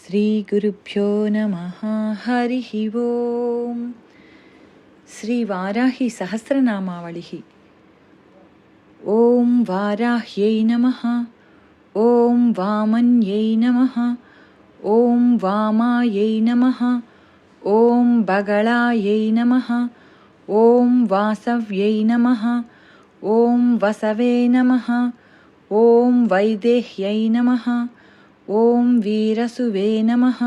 श्रीगुरुभ्यो नमः। हरिः ओम्। श्रीवाराही सहस्रनामावलिः। ॐ वाराह्यै नमः। ॐ वामन्यै नमः। ॐ वामायै नमः। ॐ बगलायै नमः। ॐ वासव्यै नमः। ॐ वसवे नमः। ॐ वैदेह्यै नमः। ॐ वीरसुवे नमः।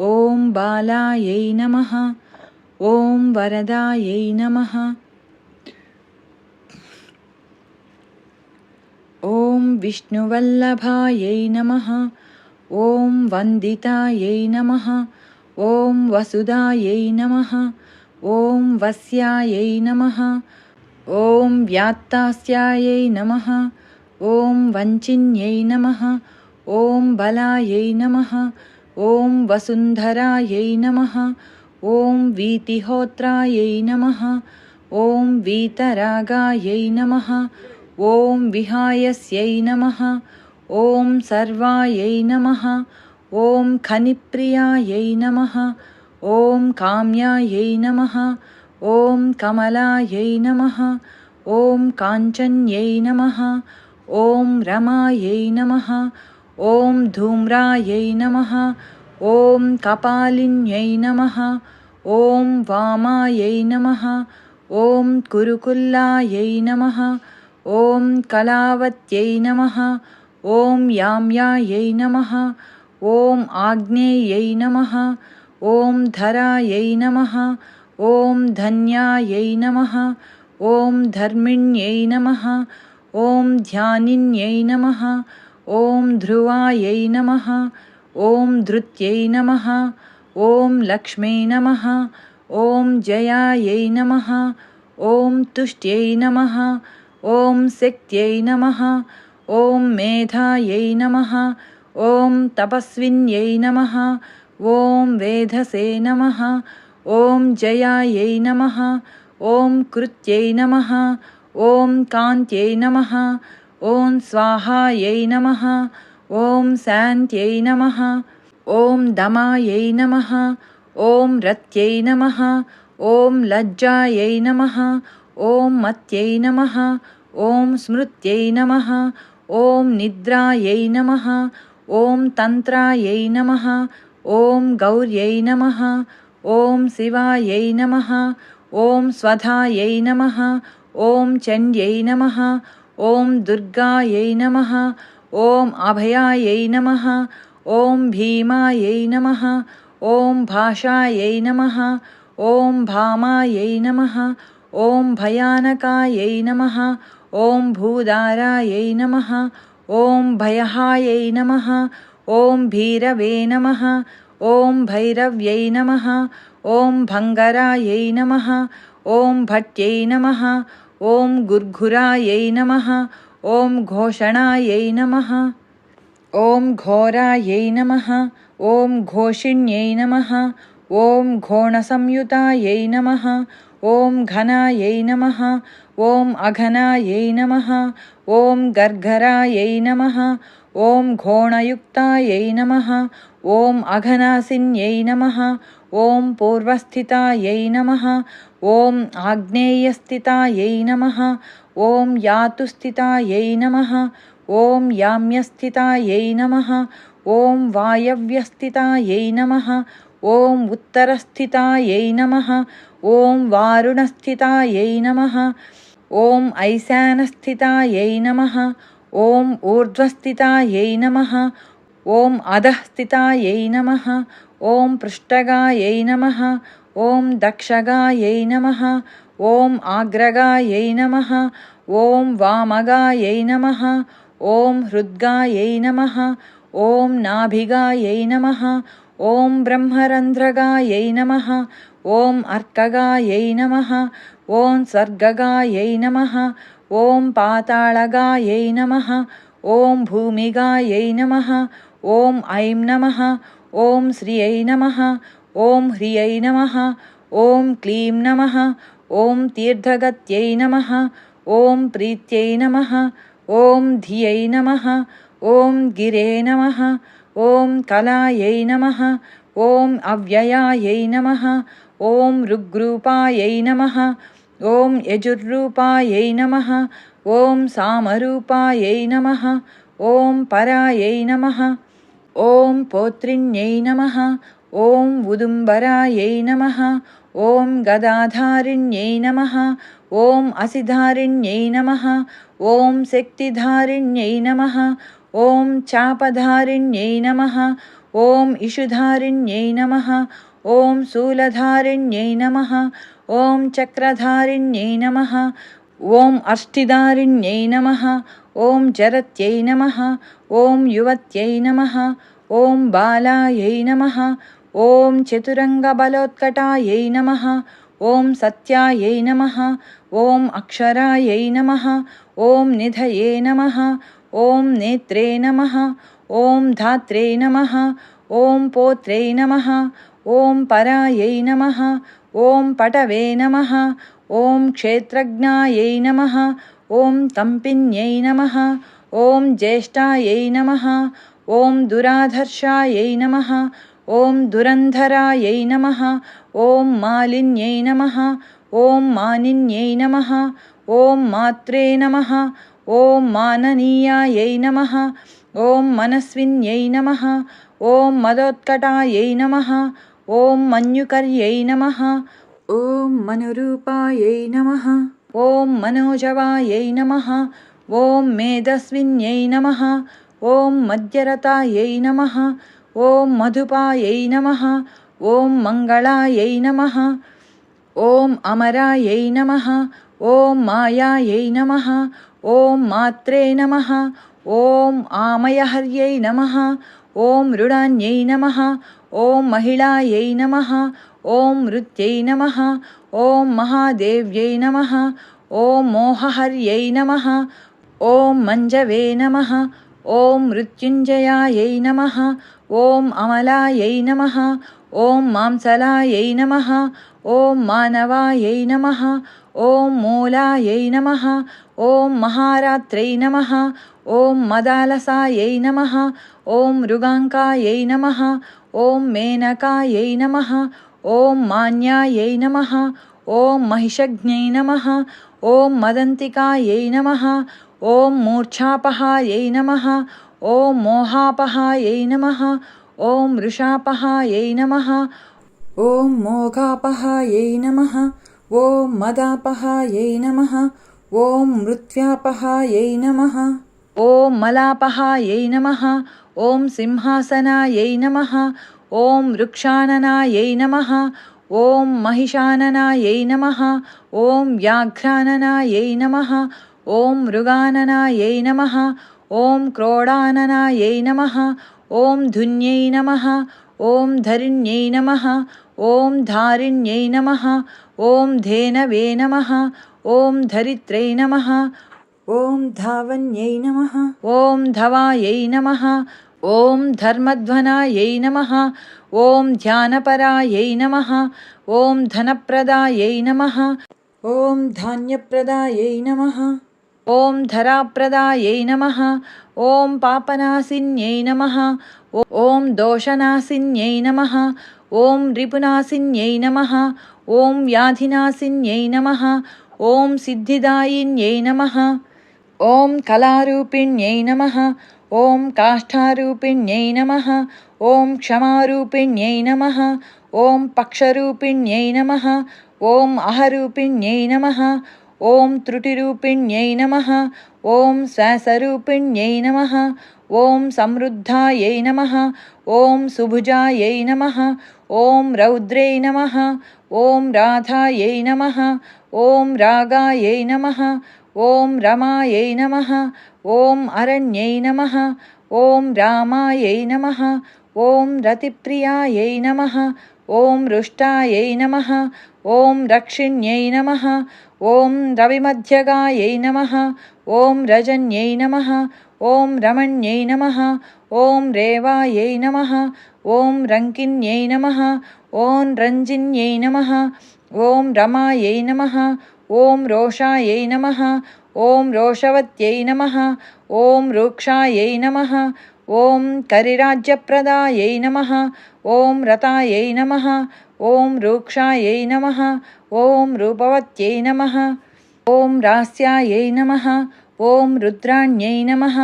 ॐ बालायै नमः। ॐ वरदायै नमः। ॐ विष्णुवल्लभायै नमः। ॐ वन्दितायै नमः। ॐ वसुदायै नमः। ॐ वस्यायै नमः। ॐ व्यात्तास्यायै नमः। ॐ वञ्चिन्यै नमः। ॐ बलायै नमः। ॐ वसुन्धरायै नमः। ॐ वीतिहोत्रायै नमः। ॐ वीतरागायै नमः। ॐ विहायस्यै नमः। ॐ सर्वायै नमः। ॐ खनिप्रियायै नमः। ॐ काम्यायै नमः। ॐ कमलायै नमः। ॐ काञ्चन्यै नमः। ॐ रमायै नमः। ॐ धूम्रायै नमः। ॐ कपालिन्यै नमः। ॐ वामायै नमः। ॐ कुरुकुल्लायै नमः। ॐ कलावत्यै नमः। ॐ याम्यायै नमः। ॐ आग्नेयै नमः। ॐ धरायै नमः। ॐ धन्यायै नमः। ॐ धर्मिण्यै नमः। ॐ ध्यानिन्यै नमः। ॐ ध्रुवायै नमः। ॐ धृत्यै नमः। ॐ लक्ष्मै नमः। ॐ जयायै नमः। ॐ तुष्ट्यै नमः। ॐ शक्त्यै नमः। ॐ मेधायै नमः। ॐ तपस्विन्यै नमः। ॐ वेधसे नमः। ॐ जयायै नमः। ॐ कृत्यै नमः। ॐ कान्त्यै नमः। ॐ स्वाहायै नमः। ॐ शान्त्यै नमः। ॐ दमायै नमः। ॐ रत्यै नमः। ॐ लज्जायै नमः। ॐ मत्यै नमः। ॐ स्मृत्यै नमः। ॐ निद्रायै नमः। ॐ तन्त्रायै नमः। ॐ गौर्यै नमः। ॐ शिवायै नमः। ॐ स्वधायै नमः। ॐ चण्ड्यै नमः। ॐ दुर्गायै नमः। ॐ अभयायै नमः। ॐ भीमायै नमः। ॐ भाषायै नमः। ॐ भामायै नमः। ॐ भयानकायै नमः। ॐ भूदारायै नमः। ॐ भयहायै नमः। ॐ भीरवे नमः। ॐ भैरव्यै नमः। ॐ भङ्गरायै नमः। ॐ भट्यै नमः। ॐ गुर्घुरायै नमः। ॐ घोषणायै नमः। ॐ घोरायै नमः। ॐ घोषिण्यै नमः। ॐ घोणसंयुतायै नमः। ॐ घनायै नमः। ॐ अघनायै नमः। ॐ गर्गरायै नमः। ॐ घोणयुक्तायै नमः। ॐ अघनासिन्यै नमः। ॐ पूर्वस्थितायै नमः। ॐ आग्नेयस्थितायै नमः। ॐ यातुस्थितायै नमः। ॐ याम्यस्थितायै नमः। ॐ वायव्यस्थितायै नमः। ॐ उत्तरस्थितायै नमः। ॐ वारुणस्थितायै नमः। ॐ ऐशानस्थितायै नमः। ॐ ऊर्ध्वस्थितायै नमः। ॐ अधःस्थितायै नमः। ॐ पृष्ठगायै नमः। ॐ दक्षगायै नमः। ॐ आग्रगायै नमः। ॐ वामगायै नमः। ॐ हृद्गायै नमः। ॐ नाभिगायै नमः। ॐ ब्रह्मरन्ध्रगायै नमः। ॐ अर्कगायै नमः। ॐ सर्गगायै नमः। ॐ पाताळगायै नमः। ॐ भूमिगायै नमः। ॐ ऐं नमः। ॐ श्रियै नमः। ॐ ह्रियै नमः। ॐ क्लीं नमः। ॐ तीर्थगत्यै नमः। ॐ प्रीत्यै नमः। ॐ धियै नमः। ॐ गिरे नमः। ॐ कलायै नमः ॐ अव्ययायै नमः ॐ ऋग्रूपायै नमः ॐ यजुर्रूपायै नमः ॐ सामरूपायै नमः ॐ परायै नमः ॐ पौत्रिण्यै नमः ॐ उदुम्बरायै नमः ॐ गदाधारिण्यै नमः ॐ असिधारिण्यै नमः ॐ शक्तिधारिण्यै नमः ॐ चापधारिण्यै नमः ॐ इषुधारिण्यै नमः ॐ शूलधारिण्यै नमः ॐ चक्रधारिण्यै नमः ॐ अष्टिधारिण्यै नमः ॐ जरत्यै नमः ॐ युवत्यै नमः ॐ बालायै नमः ॐ चतुरङ्गबलोत्कटायै नमः ॐ सत्यायै नमः ॐ अक्षरायै नमः ॐ निधये नमः ॐ नेत्रे नमः ॐ धात्रे नमः ॐ पोत्रे नमः ॐ परायै नमः ॐ पटवे नमः ॐ क्षेत्रज्ञायै नमः ॐ तम्पिन्यै नमः ॐ ज्येष्ठायै नमः ॐ दुराधर्षायै नमः ॐ दुरन्धरायै नमः ॐ मालिन्यै नमः ॐ मानिन्यै नमः ॐ मात्रे नमः ॐ माननीयायै नमः ॐ मनस्विन्यै नमः ॐ मदोत्कटायै नमः ॐ मन्युकर्यै नमः ॐ मनुरूपायै नमः ॐ मनोजवायै नमः ॐ मेधस्विन्यै नमः ॐ मध्यरतायै नमः ॐ मधुपायै नमः ॐ मङ्गलायै नमः ॐ अमरायै नमः ॐ मायायै नमः ॐ मात्रे नमः ॐ आमयहर्यै नमः ॐ मृडान्यै नमः ॐ महिलायै नमः ॐ मृत्यै नमः ॐ महादेव्यै नमः ॐ मोहहर्यै नमः ॐ मञ्जवे नमः ॐ मृत्युञ्जयायै नमः ॐ अमलायै नमः ॐ मांसलायै नमः ॐ मानवायै नमः ॐ मूलायै नमः ॐ महारात्रै नमः ॐ मदालसायै नमः ॐ मृगाङ्कायै नमः ॐ मेनकायै नमः ॐ मान्यायै नमः ॐ महिषज्ञै नमः ॐ मदन्तिकायै नमः ॐ मूर्छापहायै नमः ॐ मोहापहायै नमः ॐ वृषापहायै नमः ॐ मोघापहायै नमः ॐ मदापहायै नमः ॐ मृत्यापहायै नमः ॐ मलापहायै नमः ॐ सिंहासनायै नमः ॐ वृक्षाननायै नमः ॐ महिषाननायै नमः ॐ व्याघ्राननायै नमः ॐ मृगाननायै नमः ॐ क्रोडाननायै नमः ॐ धुन्यै नमः ॐ धरिण्यै नमः ॐ धारिण्यै नमः ॐ धेनवे नमः ॐ धरित्रै नमः ॐ धावन्यै नमः ॐ धवायै नमः ॐ धर्मध्वनायै नमः ॐ ध्यानपरायै नमः ॐ धनप्रदायै नमः ॐ धान्यप्रदायै नमः ॐ धराप्रदायै नमः ॐ पापनाशिन्यै नमः ॐ दोषनाशिन्यै नमः ॐ रिपुनाशिन्यै नमः ॐ व्याधिनाशिन्यै नमः ॐ सिद्धिदायिन्यै नमः ॐ कलारूपिण्यै नमः ॐ काष्ठारूपिण्यै नमः ॐ क्षमारूपिण्यै नमः ॐ पक्षरूपिण्यै नमः ॐ अहरूपिण्यै नमः ॐ त्रुटिरूपिण्यै नमः ॐ श्वासरूपिण्यै नमः ॐ समृद्धायै नमः ॐ सुभुजायै नमः ॐ रौद्रै नमः ॐ राधायै नमः ॐ रागायै नमः ॐ रमायै नमः ॐ अरण्यै नमः ॐ रामायै नमः ॐ रतिप्रियायै नमः ॐ रुष्टायै नमः ॐ रक्षिण्यै नमः ॐ रविमध्यगायै नमः ॐ रजन्यै नमः ॐ रमण्यै नमः ॐ रेवायै नमः ॐ रङ्किन्यै नमः ॐ रञ्जिन्यै नमः ॐ रमायै नमः ॐ रोषायै नमः ॐ रोषवत्यै नमः ॐ रूक्षायै नमः ॐ करिराज्यप्रदायै नमः ॐ रतायै नमः ॐ रूक्षायै नमः ॐ रूपवत्यै नमः ॐ रास्यायै नमः ॐ रुद्राण्यै नमः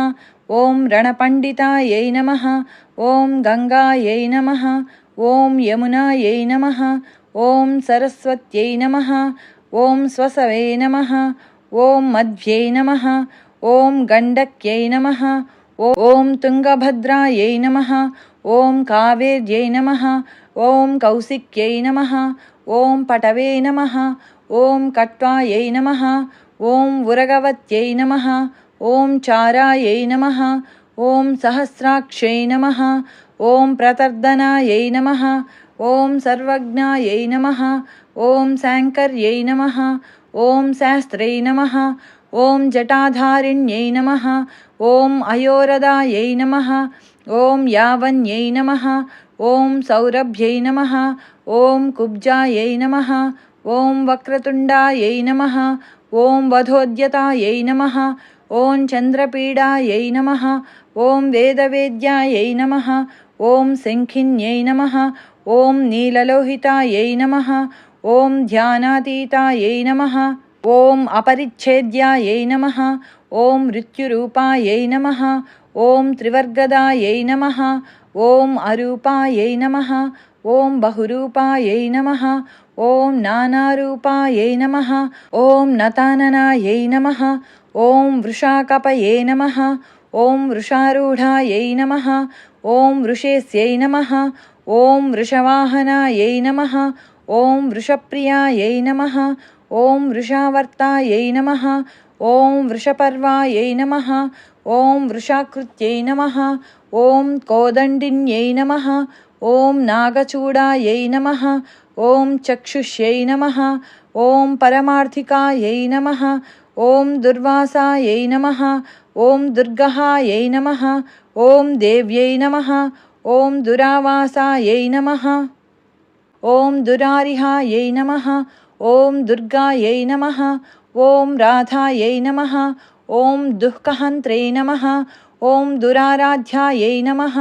ॐ रणपण्डितायै नमः ॐ गङ्गायै नमः ॐ यमुनायै नमः ॐ सरस्वत्यै नमः ॐ स्वसवे नमः ॐ मध्यै नमः ॐ गण्डक्यै नमः ॐ तुङ्गभद्रायै नमः ॐ कावेर्यै नमः ॐ कौशिक्यै नमः ॐ पटवे नमः ॐ कट्वायै नमः ॐ उरगवत्यै नमः ॐ चारायै नमः ॐ सहस्राक्षै नमः ॐ प्रतर्दनायै नमः ॐ सर्वज्ञायै नमः ॐ शाङ्कर्यै नमः ॐ शास्त्रै नमः ॐ जटाधारिण्यै नमः ॐ अयोरदायै नमः ॐ यावन्यै नमः ॐ सौरभ्यै नमः ॐ कुब्जायै नमः ॐ वक्रतुण्डायै नमः ॐ वधोद्यतायै नमः ॐ चन्द्रपीडायै नमः ॐ वेदवेद्यायै नमः ॐ शङ्खिन्यै नमः ॐ नीललोहितायै नमः ॐ ध्यानातीतायै नमः ॐ अपरिच्छेद्यायै नमः ॐ मृत्युरूपायै नमः ॐ त्रिवर्गदायै नमः ॐ अरूपायै नमः ॐ बहुरूपायै नमः ॐ नानारूपायै नमः ॐ नताननायै नमः ॐ वृषाकपये नमः ॐ वृषारूढायै नमः ॐ वृषेस्यै नमः ॐ वृषवाहनायै नमः ॐ वृषप्रियायै नमः ॐ वृषावर्तायै नमः ॐ वृषपर्वायै नमः ॐ वृषाकृत्यै नमः ॐ कोदण्डिन्यै नमः ॐ नागचूडायै नमः ॐ चक्षुष्यै नमः ॐ परमार्थिकायै नमः ॐ दुर्वासायै नमः ॐ दुर्गहायै नमः ॐ देव्यै नमः ॐ दुरावासायै नमः ॐ दुरारिहायै नमः ॐ दुर्गायै नमः ॐ राधायै नमः ॐ दुःखहन्त्रे नमः ॐ दुराराध्यायै नमः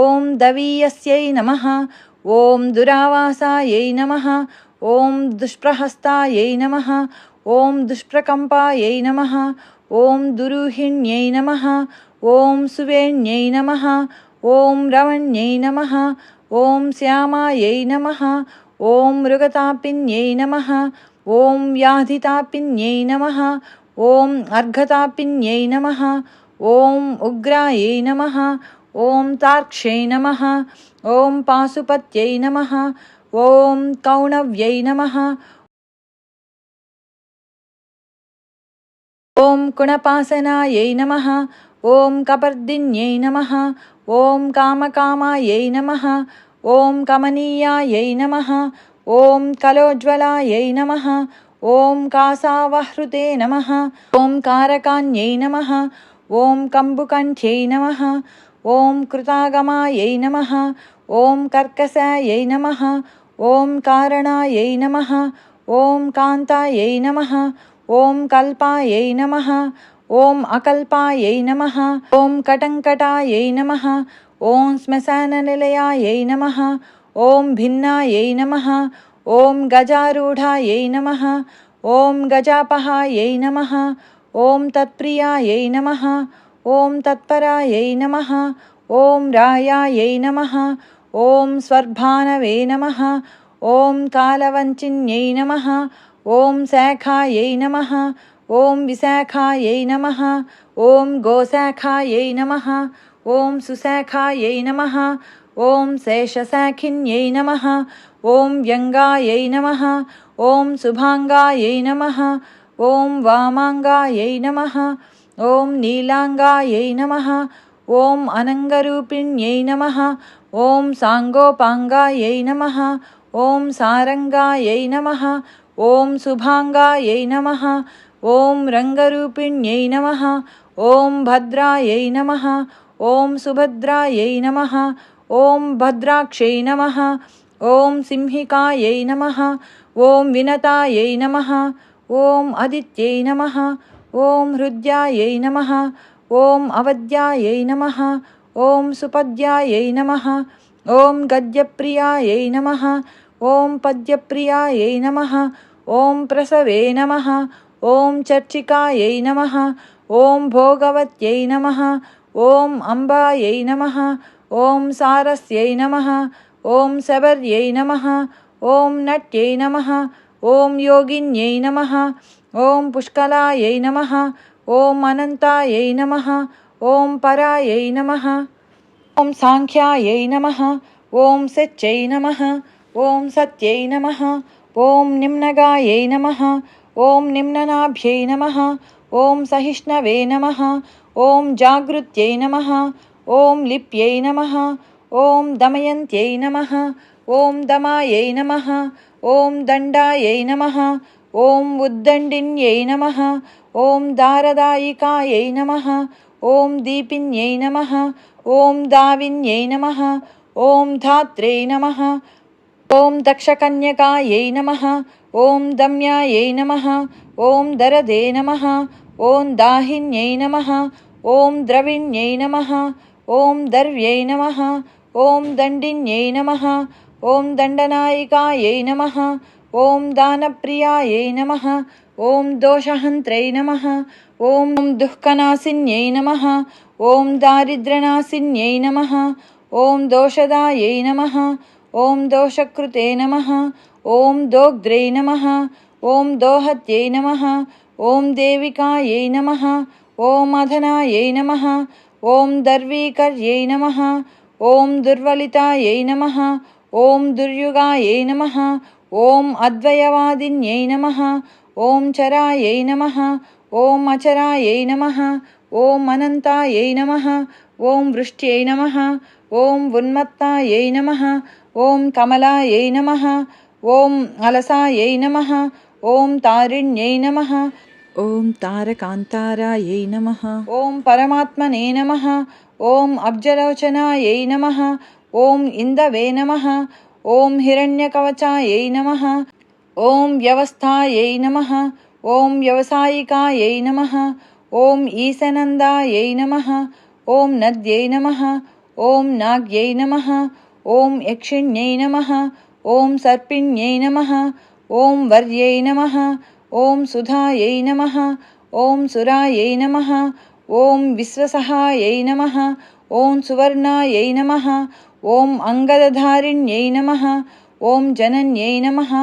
ॐ दवीयस्यै नमः ॐ दुरावासायै नमः ॐ दुष्प्रहस्तायै नमः ॐ दुष्प्रकम्पायै नमः ॐ दुरूहिण्यै नमः ॐ सुवेण्यै नमः ॐ रवण्यै नमः ॐ श्यामायै नमः ॐ मृगतापिन्यै नमः ॐ व्याधितापिन्यै नमः ॐ अर्घतापिन्यै नमः ॐ उग्रायै नमः ॐ तार्क्ष्यै नमः ॐ पाशुपत्यै नमः ॐ कौणव्यै नमः ॐ कुणपासनायै नमः ॐ कपर्दिन्यै नमः ॐ कामकामायै नमः ॐ कमनीयायै नमः ॐ कलोज्ज्वलायै नमः ॐ कासावहृते नमः ॐ कारकान्यै नमः ॐ कम्बुकण्ठ्यै नमः ॐ कृतागमायै नमः ॐ कर्कशायै नमः ॐ कारणायै नमः ॐ कान्तायै नमः ॐ कल्पायै नमः ॐ अकल्पायै नमः ॐ कटङ्कटायै नमः ॐ श्मशाननिलयायै नमः ॐ भिन्नायै नमः ॐ गजारूढायै नमः ॐ गजापहायै नमः ॐ तत्प्रियायै नमः ॐ तत्परायै नमः ॐ रायायै नमः ॐ स्वर्भानवे नमः ॐ कालवञ्चिन्यै नमः ॐ शाखायै नमः ॐ विशाखायै नमः ॐ गोशाखायै नमः ॐ सुशाखायै नमः ॐ शेषशाखिन्यै नमः ॐ व्यङ्गायै नमः ॐ शुभाङ्गायै नमः ॐ वामाङ्गायै नमः ॐ नीलाङ्गायै नमः ॐ अनङ्गरूपिण्यै नमः ॐ साङ्गोपाङ्गायै नमः ॐ सारङ्गायै नमः ॐ शुभाङ्गायै नमः ॐ रङ्गरूपिण्यै नमः ॐ भद्रायै नमः ॐ सुभद्रायै नमः ॐ भद्राक्षै नमः ॐ सिंहिकायै नमः ॐ विनतायै नमः ॐ अदित्यै नमः ॐ हृद्यायै नमः ॐ अवद्यायै नमः ॐ सुपद्यायै नमः। ॐ गद्यप्रियायै नमः। ॐ पद्यप्रियायै नमः। ॐ प्रसवे नमः। ॐ चर्चिकायै नमः। ॐ भोगवत्यै नमः। ॐ अम्बायै नमः। ॐ सारस्यै नमः। ॐ शबर्यै नमः। ॐ नट्यै नमः। ॐ योगिन्यै नमः। ॐ पुष्कलायै नमः। ॐ अनन्तायै नमः। ॐ परायै नमः। ॐ साङ्ख्यायै नमः। ॐ सच्यै नमः। ॐ सत्यै नमः। ॐ निम्नगायै नमः। ॐ निम्ननाभ्यै नमः। ॐ सहिष्णवे नमः। ॐ जागृत्यै नमः। ॐ लिप्यै नमः। ॐ दमयन्त्यै नमः। ॐ दमायै नमः। ॐ दण्डायै नमः। ॐ उद्दण्डिन्यै नमः। ॐ दारदायिकायै नमः। ॐ दीपिन्यै नमः। ॐ दाविन्यै नमः। ॐ धात्रे नमः। ॐ दक्षकन्यकायै नमः। ॐ दम्यायै नमः। ॐ दरदे नमः। ॐ दाहिन्यै नमः। ॐ द्रविण्यै नमः। ॐ दर्व्यै नमः। ॐ दण्डिन्यै नमः। ॐ दण्डनायिकायै नमः। ॐ दानप्रियायै नमः। ॐ दोषहन्त्रै नमः। ॐ दुःखनाशिन्यै नमः। ॐ दारिद्र्यनाशिन्यै नमः। ॐ दोषदायै नमः। ॐ दोषकृते नमः। ॐ दोग्ध्रै नमः। ॐ दोहत्यै नमः। ॐ देविकायै नमः। ॐ अधनायै नमः। ॐ दर्वीकर्यै नमः। ॐ दुर्वलितायै नमः। ॐ दुर्युगायै नमः। ॐ अद्वयवादिन्यै नमः। ॐ चरायै नमः। ॐ अचरायै नमः। ॐ अनन्तायै नमः। ॐ वृष्ट्यै नमः। ॐ उन्मत्तायै नमः। ॐ कमलायै नमः। ॐ अलसायै नमः। ॐ तारिण्यै नमः। ॐ तारकान्तारायै नमः। ॐ परमात्मने नमः। ॐ अब्जलोचनायै नमः। ॐ इन्दवे नमः। ॐ हिरण्यकवचायै नमः। ॐ व्यवस्थायै नमः। ॐ व्यवसायिकायै नमः। ॐ ईशनन्दायै नमः। ॐ नद्यै नमः। ॐ नाग्यै नमः। ॐ यक्षिण्यै नमः। ॐ सर्पिण्यै नमः। ॐ वर्यै नमः। ॐ सुधायै नमः। ॐ सुरायै नमः। ॐ विश्वसहायै नमः। ॐ सुवर्णायै नमः। ॐ अङ्गदधारिण्यै नमः। ॐ जनन्यै नमः।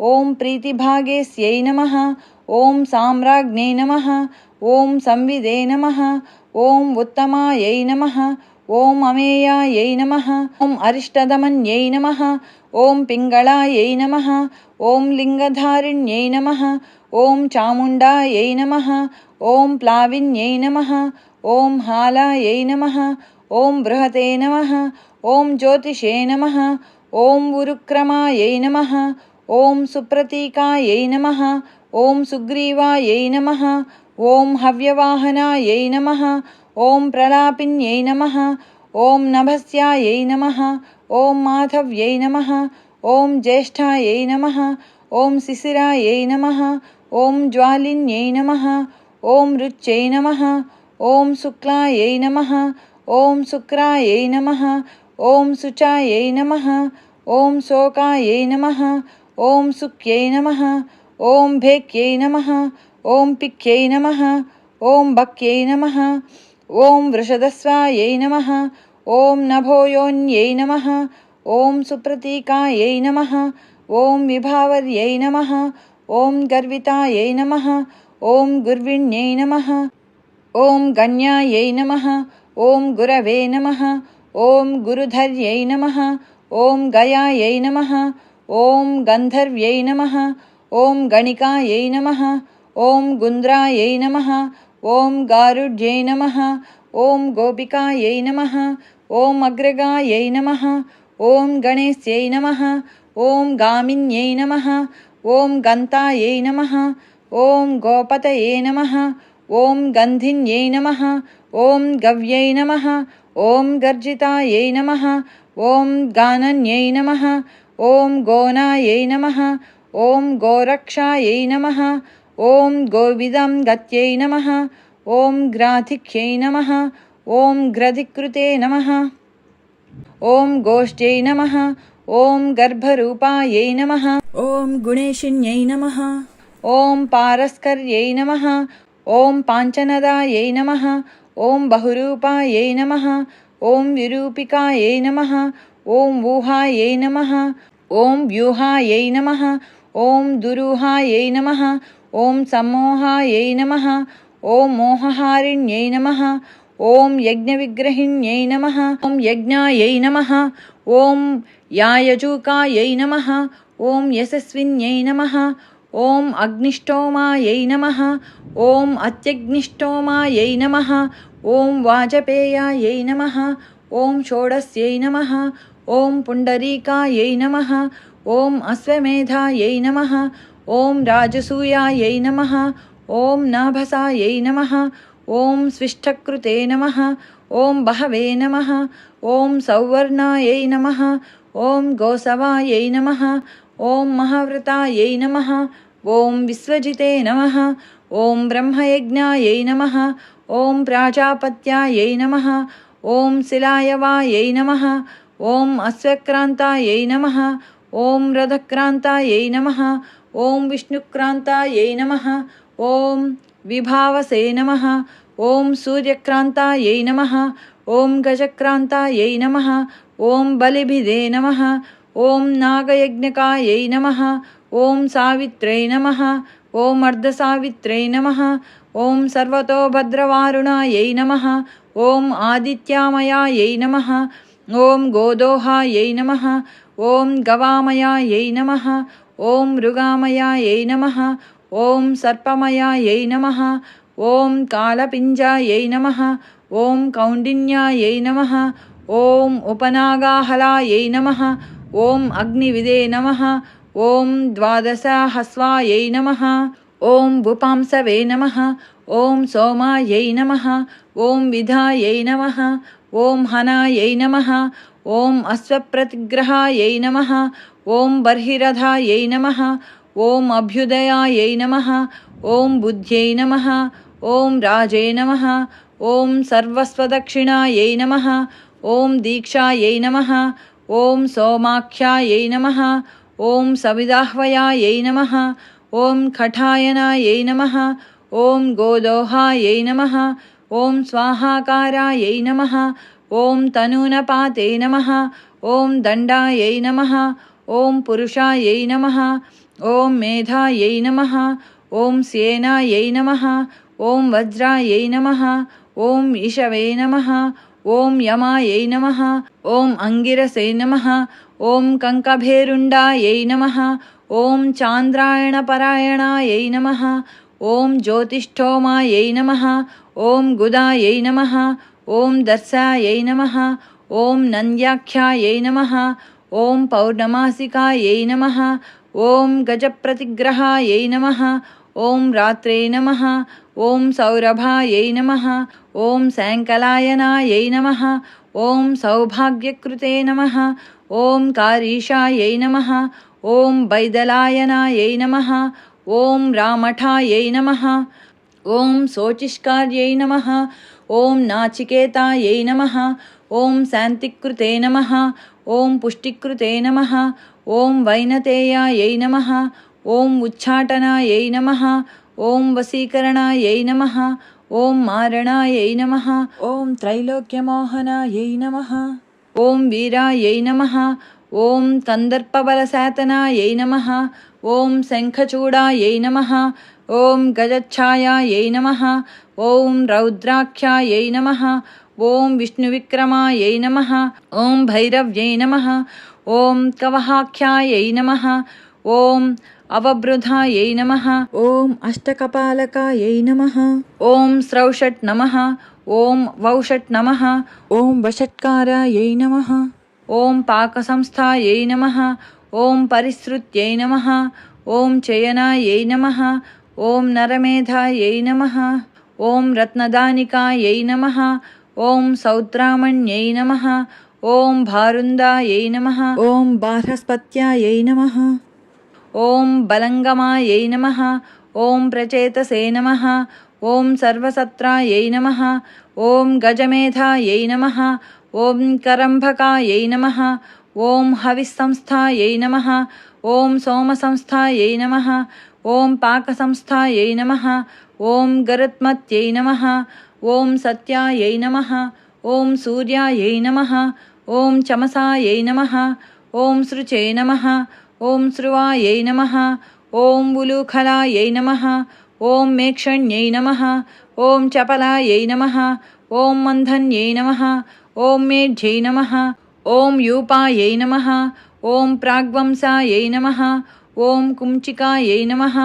ॐ प्रीतिभागेस्यै नमः। ॐ साम्राज्ञै नमः। ॐ संविदे नमः। ॐ उत्तमायै नमः। ॐ अमेयायै नमः। ॐ अरिष्टदमन्यै नमः। ॐ पिङ्गळायै नमः। ॐ लिङ्गधारिण्यै नमः। ॐ चामुण्डायै नमः। ॐ प्लाविन्यै नमः। ॐ हालायै नमः। ॐ बृहते नमः। ॐ ज्योतिषे नमः। ॐ उरुक्रमायै नमः। ॐ सुप्रतीकायै नमः। ॐ सुग्रीवायै नमः। ॐ हव्यवाहनायै नमः। ॐ प्रलापिन्यै नमः। ॐ नभस्यायै नमः। ॐ माधव्यै नमः। ॐ ज्येष्ठायै नमः। ॐ शिशिरायै नमः। ॐ ज्वालिन्यै नमः। ॐ रुच्यै नमः। ॐ शुक्लायै नमः। ॐ शुक्रायै नमः। ॐ शुचायै नमः। ॐ शोकायै नमः। ॐ सुक्यै नमः। ॐ भेक्यै नमः। ॐ पिक्यै नमः। ॐ बक्यै नमः। ॐ वृषदस्वायै नमः। ॐ नभोयोन्यै नमः। ॐ सुप्रतीकायै नमः। ॐ विभावर्यै नमः। ॐ गर्वितायै नमः। ॐ गुर्विण्यै नमः। ॐ गण्यायै नमः। ॐ गुरवे नमः। ॐ गुरुधर्यै नमः। ॐ गयायै नमः। ॐ गन्धर्व्यै नमः। ॐ गणिकायै नमः। ॐ गुन्द्रायै नमः। ॐ गारुड्यै नमः। ॐ गोपिकायै नमः। ॐ अग्रगायै नमः। ॐ गणेश्यै नमः। ॐ गामिन्यै नमः। ॐ गन्तायै नमः। ॐ गोपतये नमः। ॐ गन्धिन्यै नमः। ॐ गव्यै नमः। ॐ गर्जितायै नमः। ॐ गानन्यै नमः। ॐ गोनायै नमः। ॐ गोरक्षायै नमः। ॐ गोविदं गत्यै नमः। ॐ ग्राथिक्यै नमः। ॐ ग्रधिकृते नमः। ॐ गोष्ठ्यै नमः। ॐ गर्भरूपायै नमः। ॐ गुणेशिन्यै नमः। ॐ पारस्कर्यै नमः। ॐ पाञ्चनदायै नमः। ॐ बहुरूपायै नमः। ॐ विरूपिकायै नमः। ॐ ऊहायै नमः। ॐ व्यूहायै नमः। ॐ दुरूहायै नमः। ॐ सम्मोहायै नमः। ॐ मोहहारिण्यै नमः। ॐ यज्ञविग्रहिण्यै नमः। ॐ यज्ञायै नमः। ॐ यायजूकायै नमः। ॐ यशस्विन्यै नमः। ॐ अग्निष्टोमायै नमः। ॐ अत्यग्निष्टोमायै नमः। ॐ वाजपेयायै नमः। ॐ षोडस्यै नमः। ॐ पुण्डरीकायै नमः। ॐ अश्वमेधायै नमः। ॐ राजसूयायै नमः। ॐ नाभसायै नमः। ॐ स्विष्ठकृते नमः। ॐ बहवे नमः। ॐ सौवर्णायै नमः। ॐ गोसवायै नमः। ॐ महाव्रतायै नमः। ॐ विश्वजिते नमः। ॐ ब्रह्मयज्ञायै नमः। ॐ प्राजापत्यायै नमः। ॐ शिलायवायै नमः। ॐ अश्वक्रान्तायै नमः। ॐ रथक्रान्तायै नमः। ॐ विष्णुक्रान्तायै नमः। ॐ विभावसे नमः। ॐ सूर्यक्रान्तायै नमः। ॐ गजक्रान्तायै नमः। ॐ बलिभिदे नमः। ॐ नागयज्ञकायै नमः। ॐ सावित्र्यै नमः। ॐ अर्धसावित्र्यै नमः। ॐ सर्वतोभद्रवारुणायै नमः। ॐ आदित्यामयायै नमः। ॐ गोदोहायै नमः। ॐ गवामयायै नमः। ॐ मृगामयायै नमः। ॐ सर्पमयायै नमः। ॐ कालपिञ्जायै नमः। ॐ कौण्डिन्यायै नमः। ॐ उपनागाहलायै नमः। ॐ अग्निविदे नमः। ॐ द्वादशहस्वायै नमः। ॐ भूपांसवे नमः। ॐ सोमायै नमः। ॐ विधायै नमः। ॐ हनायै नमः। ॐ अश्वप्रतिग्रहायै नमः। ॐ बर्हिरथायै नमः। ॐ अभ्युदयायै नमः। ॐ बुद्ध्यै नमः। ॐ राजे नमः। ॐ सर्वस्वदक्षिणायै नमः। ॐ दीक्षायै नमः। ॐ सोमाख्यायै नमः। ॐ सविदाह्वयायै नमः। ॐ खठायनायै नमः। ॐ गोदोहायै नमः। ॐ स्वाहाकारायै नमः। ॐ तनूनपाते नमः। ॐ दण्डायै नमः। ॐ पुरुषायै नमः। ॐ मेधायै नमः। ॐ सेनायै नमः। ॐ वज्रायै नमः। ॐ इषवे नमः। ॐ यमायै नमः। ॐ अङ्गिरसे नमः। ॐ कङ्कभेरुण्डायै नमः। ॐ चान्द्रायणपरायणायै नमः। ॐ ज्योतिष्ठोमायै नमः। ॐ गुदायै नमः। ॐ दर्शायै नमः। ॐ नन्द्याख्यायै नमः। ॐ पौर्णमासिकायै नमः। ॐ गजप्रतिग्रहायै नमः। ॐ रात्रे नमः। ॐ सौरभायै नमः। ॐ सायङ्कलायनायै नमः। ॐ सौभाग्यकृते नमः। ॐ कारीशायै नमः। ॐ बैदलायनायै नमः। ॐ रामठायै नमः। ॐ शोचिष्कार्यै नमः। ॐ नाचिकेतायै नमः। ॐ शान्तिकृते नमः। ॐ पुष्टिकृते नमः। ॐ वैनतेयायै नमः। ॐ उच्चाटनायै नमः। ॐ वशीकरणायै नमः। ॐ मारणायै नमः। ॐ त्रैलोक्यमोहनायै नमः। ॐ वीरायै नमः। ॐ कन्दर्पबलशातनायै नमः। ॐ शङ्खचूडायै नमः। ॐ गजच्छायायै नमः। ॐ रौद्राख्यायै नमः। ॐ विष्णुविक्रमायै नमः। ॐ भैरव्यै नमः। ॐ कवहाख्यायै नमः। ॐ अवबृधायै नमः। ॐ अष्टकपालकायै नमः। ॐ स्रौषट् नमः। ॐ वौषट् नमः। ॐ वषट्कारायै नमः। ॐ पाकसंस्थायै नमः। ॐ परिसृत्यै नमः। ॐ चयनायै नमः। ॐ नरमेधायै नमः। ॐ रत्नदानिकायै नमः। ॐ सौद्रामण्यै नमः। ॐ भारुन्दायै नमः। ॐ बार्हस्पत्यायै नमः। ॐ बलङ्गमायै नमः। ॐ प्रचेतसे नमः। ॐ सर्वसत्रायै नमः। ॐ गजमेधायै नमः। ॐ करम्भकायै नमः। ॐ हविस्संस्थायै नमः। ॐ सोमसंस्थायै नमः। ॐ पाकसंस्थायै नमः। ॐ गरुत्मत्यै नमः। ॐ सत्यायै नमः। ॐ सूर्यायै नमः। ॐ चमसायै नमः। ॐ सृचे नमः। ॐ स्रुवायै नमः। ॐ उलूखलायै नमः। ॐ मेक्षण्यै नमः। ॐ चपलायै नमः। ॐ मन्थन्यै नमः। ॐ मेढ्यै नमः। ॐ यूपायै नमः। ॐ प्राग्वंसायै नमः। ॐ कुञ्चिकायै नमः।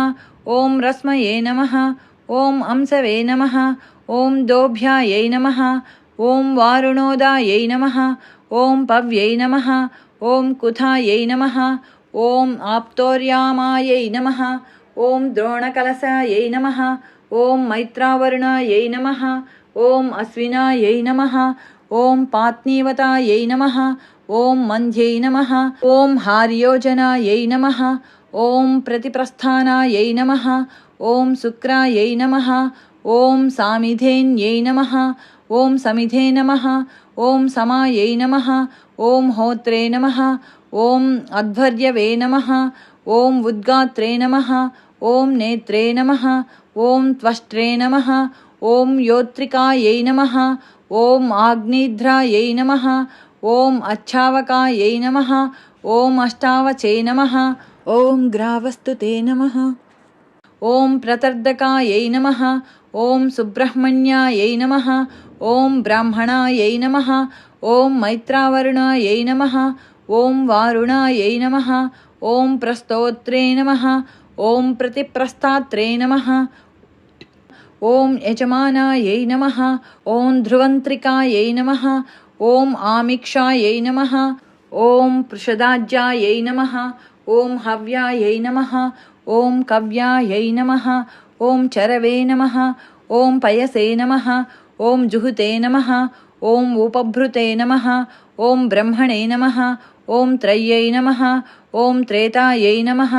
ॐ रस्मये नमः। ॐ अंसवे नमः। ॐ दोभ्यायै नमः। ॐ वारुणोदायै नमः। ॐ पव्यै नमः। ॐ कुथायै नमः। ॐ आप्तोर्यामायै नमः। ॐ द्रोणकलशायै नमः। ॐ मैत्रावरुणायै नमः। ॐ अश्विनायै नमः। ॐ पात्नीवतायै नमः। ॐ मन्ध्यै नमः। ॐ हार्योजनायै नमः। ॐ प्रतिप्रस्थानायै नमः। ॐ शुक्रायै नमः। ॐ सामिधेन्यै नमः। ॐ समिधे नमः। ॐ समायै नमः। ॐ होत्रे नमः। ॐ अध्वर्यवे नमः। ॐ उद्गात्रे नमः। ॐ नेत्रे नमः। ॐ त्वष्ट्रे नमः। ॐ योत्रिकायै नमः। ॐ आग्निध्रायै नमः। ॐ अच्छावकायै नमः। ॐ अष्टावचे नमः। ॐ ग्रावस्तुते नमः। ॐ प्रतर्दकायै नमः। ॐ सुब्रह्मण्यायै नमः। ॐ ब्राह्मणायै नमः। ॐ मैत्रावरुणायै नमः। ॐ वारुणायै नमः। ॐ प्रस्तोत्रे नमः। ॐ प्रतिप्रस्थात्रे नमः। ॐ यजमानायै नमः। ॐ ध्रुवन्त्रिकायै नमः। ॐ आमिक्षायै नमः। ॐ पृषदाज्यायै नमः। ॐ हव्यायै नमः। ॐ कव्यायै नमः। ॐ चरवे नमः। ॐ पयसे नमः। ॐ जुहुते नमः। ॐ उपभृते नमः। ॐ ब्रह्मणे नमः। ॐ त्रय्यै नमः। ॐ त्रेतायै नमः।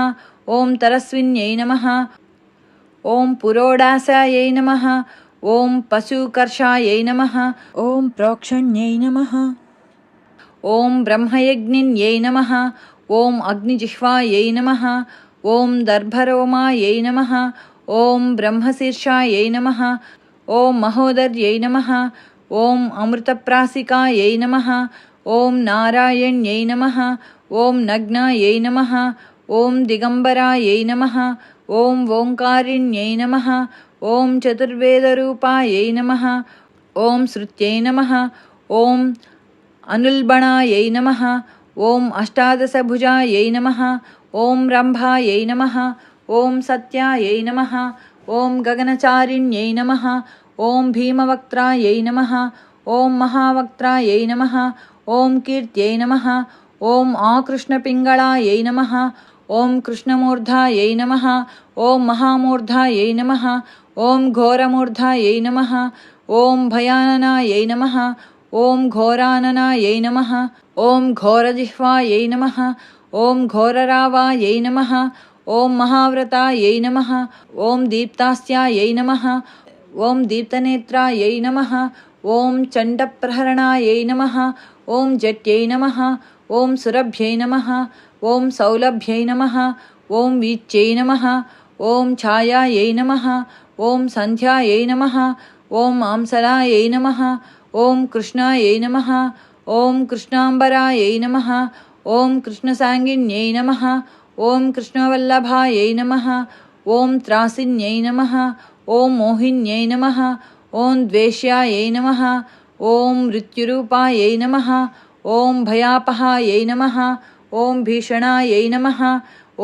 ॐ तरस्विन्यै नमः। ॐ पुरोडासायै नमः। ॐ पशुकर्षायै नमः। ॐ प्रोक्षण्यै नमः। ॐ ब्रह्मयज्ञिन्यै नमः। ॐ अग्निजिह्वायै नमः। ॐ दर्भरोमायै नमः। ॐ ब्रह्मशीर्षायै नमः। ॐ महोदर्यै नमः। ॐ अमृतप्रासिकायै नमः। ॐ नारायण्यै नमः। ॐ नग्नायै नमः। ॐ दिगम्बरायै नमः। ॐ ओङ्कारिण्यै नमः। ॐ चतुर्वेदरूपायै नमः। ॐ श्रुत्यै नमः। ॐ अनुल्बणायै नमः। ॐ अष्टादशभुजायै नमः। ॐ रम्भायै नमः। ॐ सत्यायै नमः। ॐ गगनचारिण्यै नमः। ॐ भीमवक्त्रायै नमः। ॐ महावक्त्रायै नमः। ॐ कीर्त्यै नमः। ॐ आकृष्णपिङ्गळायै नमः। ॐ कृष्णमूर्धायै नमः। ॐ महामूर्धायै नमः। ॐ घोरमूर्धायै नमः। ॐ भयाननायै नमः। ॐ घोराननायै नमः। ॐ घोरजिह्वायै नमः। ॐ घोररावायै नमः। ॐ महाव्रतायै नमः। ॐ दीप्तास्यायै नमः। ॐ दीप्तनेत्रायै नमः। ॐ चण्डप्रहरणायै नमः। ॐ जट्यै नमः। ॐ सुरभ्यै नमः। ॐ सौलभ्यै नमः। ॐ वीच्यै नमः। ॐ छायायै नमः। ॐ सन्ध्यायै नमः। ॐ आंसलायै नमः। ॐ कृष्णायै नमः। ॐ कृष्णाम्बरायै नमः। ॐ कृष्णसाङ्गिन्यै नमः। ॐ कृष्णवल्लभायै नमः। ॐ त्रासिन्यै नमः। ॐ मोहिन्यै नमः। ॐ द्वेष्यायै नमः। ॐ मृत्युरूपायै नमः। ॐ भयापहायै नमः। ॐ भीषणायै नमः।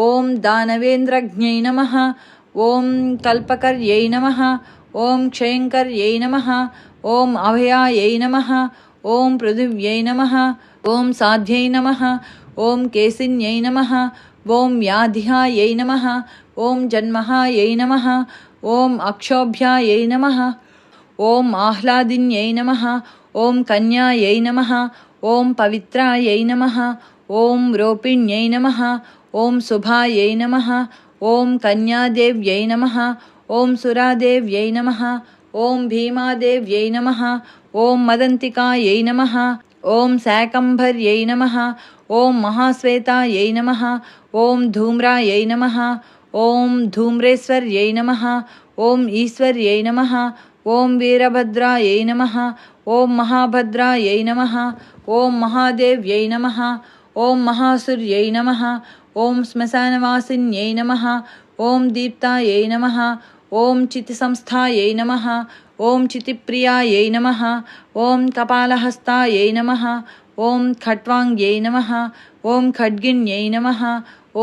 ॐ दानवेन्द्रज्ञै नमः। ॐ कल्पकर्यै नमः। ॐ क्षयङ्कर्यै नमः। ॐ अभयायै नमः। ॐ पृथिव्यै नमः। ॐ साध्यै नमः। ॐ केसिन्यै नमः। ॐ व्याधिहायै नमः। ॐ जन्महायै नमः। ॐ अक्षोभ्यायै नमः। ॐ आह्लादिन्यै नमः। ॐ कन्यायै नमः। ॐ पवित्रायै नमः। ॐ रोपिण्यै नमः। ॐ शुभायै नमः। ॐ कन्यादेव्यै नमः। ఓం సురాదేవ్యై నమః. ఓం భీమాదేవ్యై నమః. ఓం మదంతికాయై నమః. ఓం శాకంభర్యై నమః. ఓం మహాశ్వేతాయై నమః. ఓం ధూమ్రాయై నమః. ఓం ధూమ్రేశ్వర్యై నమః. ఓం ఈశ్వర్యై నమః. ఓం వీరభద్రాయై నమః. ఓం మహాభద్రాయై నమః. ఓం మహాదేవ్యై నమః. ఓం మహాసూర్యై నమః. ఓం శ్మశానవాసిన్యై నమః. ఓం దీప్తాయై నమః. ఓం చితిసంస్థాయై నమః. ఓం చితిప్రియాయై నమః. ఓం కపాలహస్తాయై నమః. ఓం ఖట్వాంగ్యై నమః. ఓం ఖడ్గిన్యై నమః.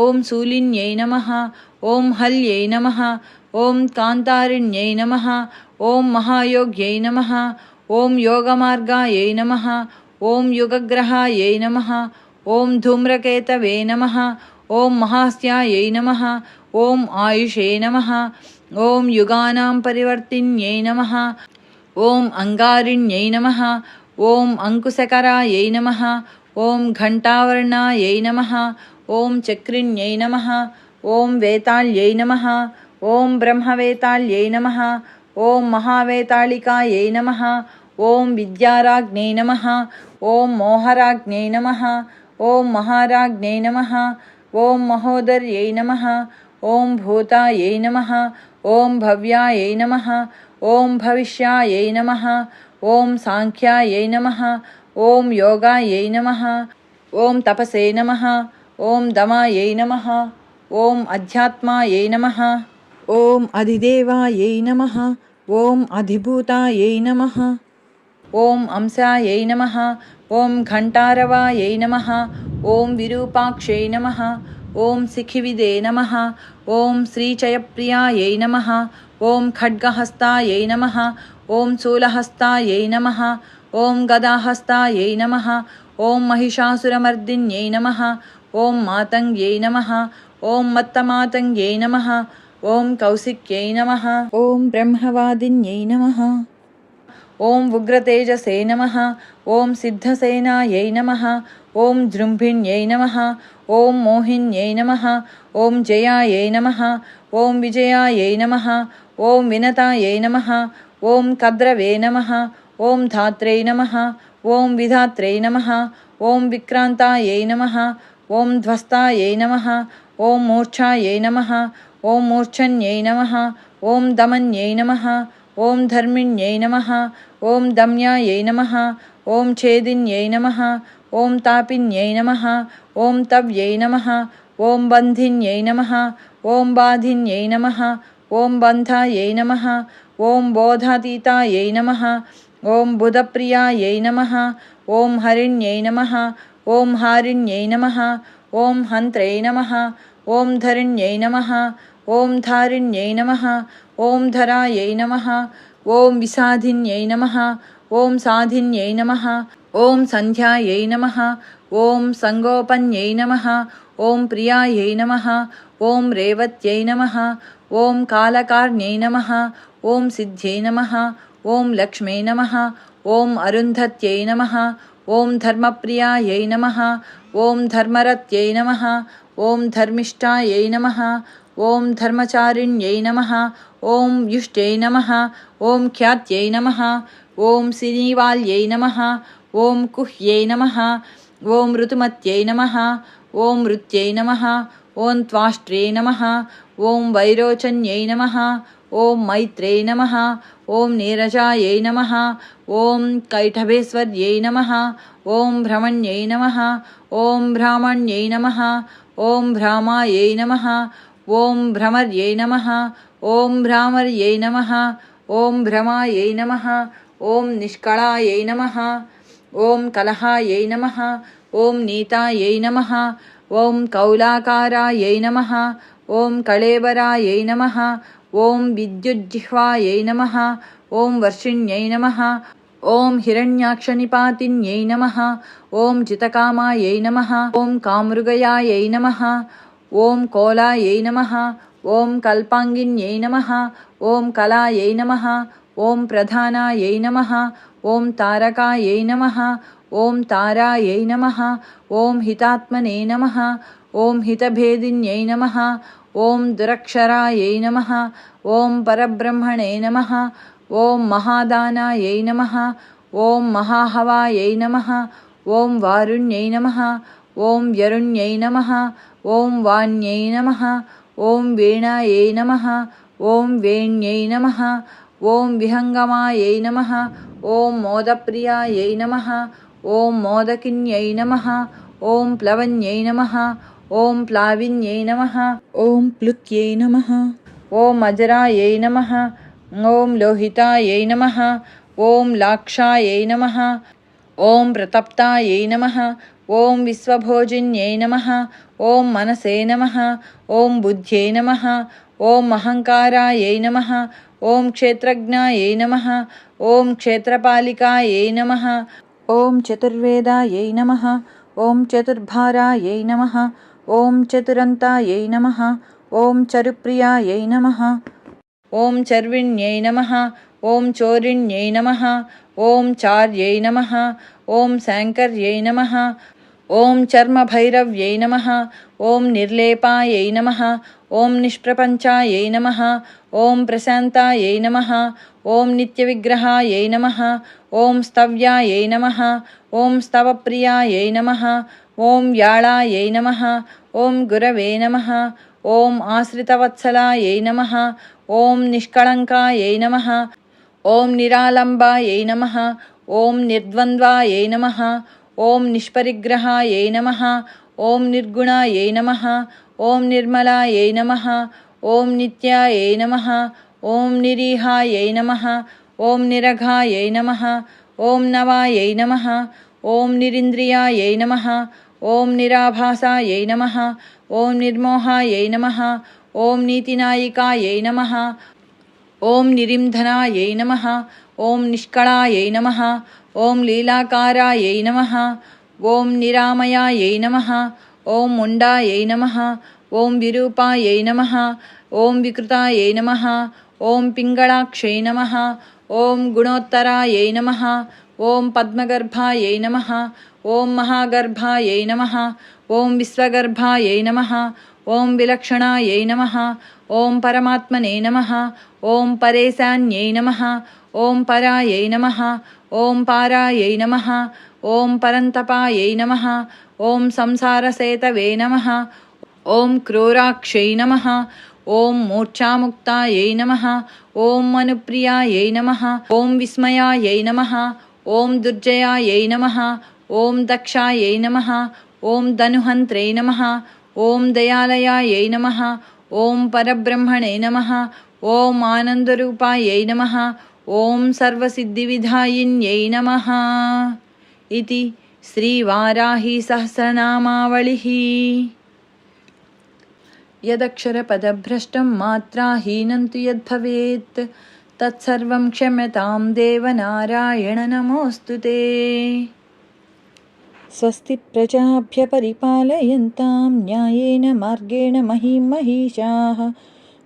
ఓం శూలిన్యై నమః. ఓం హల్యై నమః. ఓం కాంతారిణ్యై నమః. ఓం మహాయోగ్యై నమః. ఓం యోగమార్గాయై నమః. ఓం యుగగ్రహాయై నమః. ఓం ధూమ్రకేతవే నమః. ఓం మహాస్యాయై నమః. ఓం ఆయుషే నమః. ఓం యుగానాం పరివర్తిన్యై నమః. ఓం అంగారిణ్యై నమః. ఓం అంకుశకరాయై నమః. ఓం ఘంటావర్ణాయై నమః. ఓం చక్రిణ్యై నమః. ఓం వేతాళ్యై నమః. ఓం బ్రహ్మవేతాళ్యై నమః. ఓం మహావేతాళికాయై నమః. ఓం విద్యారాజ్ఞై నమః. ఓం మోహరాజ్ఞై నమః. ఓం మహారాజ్ఞై నమః. ఓం మహోదర్యై నమః. ఓం భూతాయై నమః. ఓం భవ్యాయై నమః. ఓం భవిష్యాయై నమః. ఓం సాంఖ్యాయై నమః. ఓం యోగాయై నమః. ఓం తపసే నమః. ఓం దమాయై నమః. ఓం అధ్యాత్మాయై నమః. ఓం అధిదేవాయై నమః. ఓం అధిభూతాయై నమః. ఓం అంశాయై నమః. ఓం ఘంటారవాయై నమః. ఓం విరూపాక్షై నమః. ఓం శిఖివిదే నమః. ఓం శ్రీచయప్రియాయై నమః. ఓం ఖడ్గహస్తాయై నమః. ఓం శూలహస్తాయై నమః. ఓం గదాహస్తాయై నమః. ఓం మహిషాసురమర్దిన్యై నమః. ఓం మాతంగ్యై నమః. ఓం మత్తమాతంగ్యై నమః. ఓం కౌశిక్యై నమః. ఓం బ్రహ్మవాదిన్యై నమః. ఓం ఉగ్రతేజసే నమః. ఓం సిద్ధసేనాయై నమః. ఓం జృంభిణ్యై నమః. ఓం మోహిన్యై నమః. ఓం జయాయై నమః. ఓం విజయాయై నమః. ఓం వినతాయై నమః. ఓం కద్రవే నమః. ఓం ధాత్రే నమః. ఓం విధాత్రే నమః. ఓం విక్రాంతాయై నమః. ఓం ధ్వస్తాయై నమః. ఓం మూర్ఛాయై నమః. ఓం మూర్ఛన్యై నమః. ఓం దమన్యై నమః. ఓం ధర్మిణ్యై నమః. ఓం దమ్యాయై నమః. ఓం ఛేదిన్యై నమః. ఓం తాపిన్యై నమః. ఓం తవ్యై నమః. ఓం బంధిన్యై నమః. ఓం బాధిన్యై నమః. ఓం బంధాయై నమః. ఓం బోధాతీతాయై నమః. ఓం బుధప్రియాయై నమః. ఓం హరిణ్యై నమః. ఓం హారిణ్యై నమః. ఓం హంత్రై నమః. ఓం ధరిణ్యై నమః. ఓం ధారిణ్యై నమః. ఓం ధరాయై నమః. ఓం విసాధిన్యై నమః. ఓం సాధిన్యై నమః. ఓం సంధ్యాయై నమః. ఓం సంగోపన్యై నమః. ఓం ప్రియాయై నమః. ఓం రేవత్యై నమః. ఓం కాలకార్ణ్యై నమః. ఓం సిద్ధ్యై నమః. ఓం లక్ష్మై నమః. ఓం అరుంధత్యై నమః. ఓం ధర్మప్రియాయై నమః. ఓం ధర్మరత్యై నమః. ఓం ధర్మిష్టాయై నమః. ఓం ధర్మచారిణ్యై నమః. ఓం యుష్ట్యై నమః. ఓం ఖ్యాత్యై నమః. ఓం సినీవాల్యై నమః. ఓం కుహ్యై నమః. ఓం ఋతుమత్యై నమః. ఓం మృత్యై నమః. ఓం త్వాష్ట్రే నమః. ఓం వైరోచన్యై నమః. ఓం మైత్రే నమః. ఓం నీరజాయై నమః. ఓం కైఠభేశ్వర్యై నమః. ఓం భ్రమణ్యై నమః. ఓం బ్రాహ్మణ్యై నమః. ఓం భ్రామాయై నమః. ఓం భ్రమర్యై నమః. ఓం భ్రామర్యై నమః. ఓం భ్రమాయై నమః. ఓం నిష్కళాయై నమః. ఓం కలహాయై నమః. ఓం నీతాయై నమః. ఓం కౌలాకారాయై నమః. ఓం కళేబరాయై నమః. ఓం విద్యుజ్జిహ్వాయై నమః. ఓం వర్షిణ్యై నమః. ఓం హిరణ్యాక్షనిపాతిన్యై నమః. ఓం జితకామాయై నమః. ఓం కామృగయాయై నమః. ఓం కోలాయై నమః. ఓం కల్పాంగిన్యై నమః. ఓం కళాయై నమః. ఓం ప్రధానాయై నమః. ఓం తారకాయై నమః. ఓం తారాయై నమః. ఓం హితాత్మనే నమః. ఓం హితభేదిన్యై నమః. ఓం దురక్షరాయై నమః. ఓం పరబ్రహ్మణే నమః. ఓం మహాదానాయై నమః. ఓం మహాహవాయై నమః. ఓం వారుణ్యై నమః. ఓం వ్యరుణ్యై నమః. ఓం వాణ్యై నమః. ఓం వీణాయై నమః. ఓం వేణ్యై నమః. ఓం విహంగమాయై నమః. ఓం మోదప్రియాయై నమః. ఓం మోదకిన్యై నమః. ఓం ప్లవన్యై నమః. ఓం ప్లావిన్యై నమః. ఓం ప్లుత్యై నమః. ఓం అజరాయై నమః. ఓం లోహితాయై నమః. ఓం లాక్షాయై నమః. ఓం ప్రతప్తాయై నమః. ఓం విశ్వభోజిన్యై నమః. ఓం మనసే నమః. ఓం బుద్ధ్యై నమః. ఓం అహంకారాయై నమః. ఓం క్షేత్రజ్ఞాయై నమః. ఓం క్షేత్రపాలికాయై నమః. ఓం చతుర్వేదాయై నమః. ఓం చతుర్భారాయై నమః. ఓం చతురంతాయై నమః. ఓం చరుప్రియాయై నమః. ఓం చర్విణ్యై నమః. ఓం చోరిణ్యై నమః. ఓం చార్యై నమః. ఓం శాంకర్యై నమః. ఓం చర్మభైరవ్యై నమః. ఓం నిర్లేపాయై నమః. ఓం నిష్ప్రపంచాయై నమః. ఓం ప్రశాంతాయై నమః. ఓం నిత్యవిగ్రహాయై నమః. ఓం స్తవ్యాయై నమః. ఓం స్తవప్రియాయై నమః. ఓం వ్యాళాయై నమః. ఓం గురవే నమః. ఓం ఆశ్రితవత్సలాయై నమః. ఓం నిష్కళంకాయై నమః. ఓం నిరాలంబాయై నమః. ఓం నిర్ద్వంద్వాయై నమః. ఓం నిష్పరిగ్రహాయై నమః. ఓం నిర్గుణాయై నమః. ఓం నిర్మలాయై నమః. ఓం నిత్యాయై నమః. ఓం నిరీహాయై నమః. ఓం నిరఘాయై నమః. ఓం నవాయై నమః. ఓం నిరింద్రియాయై నమః. ఓం నిరాభాసాయై నమః. ఓం నిర్మోహాయై నమః. ఓం నీతినాయికాయై నమః. ఓం నిరింధనాయై నమః. ఓం నిష్కళాయై నమః. ఓం లీలాకారాయై నమః. ఓం నిరామయాయై నమః. ఓం ముండాయై నమః. ఓం విరూపాయై నమః. ఓం వికృతాయై నమః. ఓం పింగళాక్షై నమః. ఓం గుణోత్తరాయై నమః. ఓం పద్మగర్భాయై నమః. ఓం మహాగర్భాయై నమః. ఓం విశ్వగర్భాయై నమః. ఓం విలక్షణాయై నమః. ఓం పరమాత్మనే నమః. ఓం పరేశాన్యై నమః. ఓం పరాయై నమః. ఓం పారాయై నమః. ఓం పరంతపాయై నమః. ఓం సంసారసేతవే నమః. ఓం క్రూరాక్షై నమః. ఓం మూర్ఛాముక్తాయై నమః. ఓం మనుప్రియాయై నమః. ఓం విస్మయాయై నమః. ఓం దుర్జయాయై నమః. ఓం దక్షాయై నమః. ఓం ధనుహంత్రే నమః. ఓం దయాలయాయై నమః. ఓం పరబ్రహ్మణే నమః. ఓం ఆనందరూపాయై నమః. ఓం సర్వసిద్ధివిధాయిన్యై నమః. ఇతి శ్రీవారాహీ సహస్రనామావళిః. యదక్షరపదభ్రష్టం మాత్రాహీనం తు యద్భవేత్ తత్సర్వం క్షమ్యతాం దేవనారాయణ నమోऽस्तु తే. స్వస్తి ప్రజాభ్య పరిపాలయంతాం న్యాయేన మార్గేణ మహీం మహీషాః.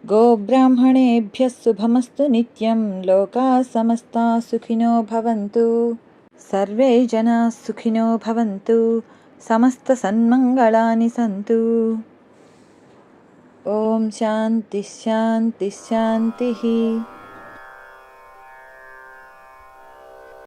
గోబ్రాహ్మణేభ్యः శుభమస్తు నిత్యం. లోకాः సమస్తాः సుఖినో భవంతు. సర్వే జనాः సుఖినో భవంతు. సమస్త సన్మంగళాని సంతు. ఓం శాంతి శాంతి శాంతిః.